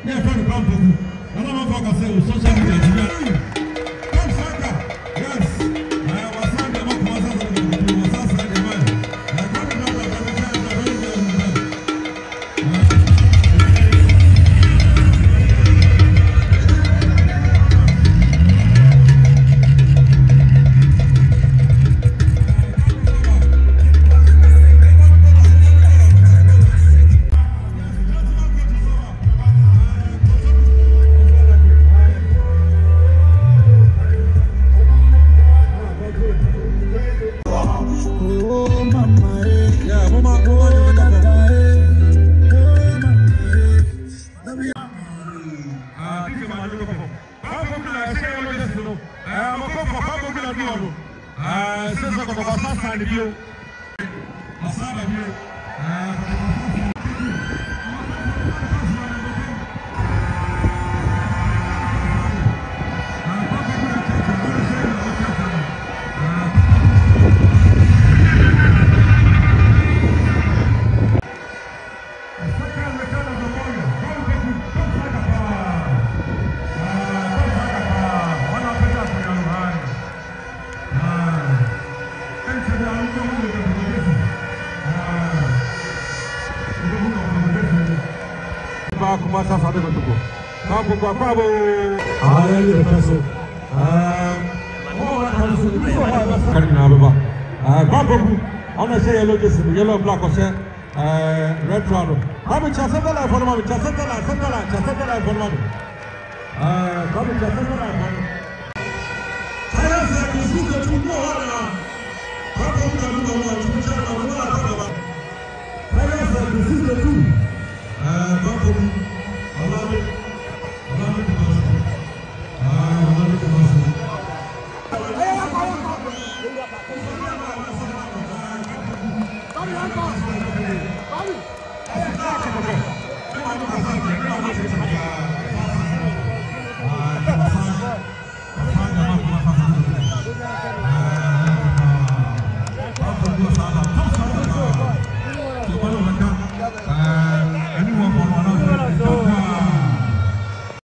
Yeah, friend, come to you. I don't know if I can say social media. Come, Saka. Yes. I was saying the more causes of the was outside the man. I got to know that every time I very good. Kumasa sabe kutuko. Kapo kwa kwabo. Haya ni peso. Kari na baba. Kapo ku. Ona say yellow jersey, yellow black or say red rado. Kapo chasa dala for mami, chasa dala for mami. Kapo chasa dala for. Saya sa kusuka tuko hana. Kapo kuna mama tumecha na mama baba. Saya sa kusuka tu. Kapo Bobby!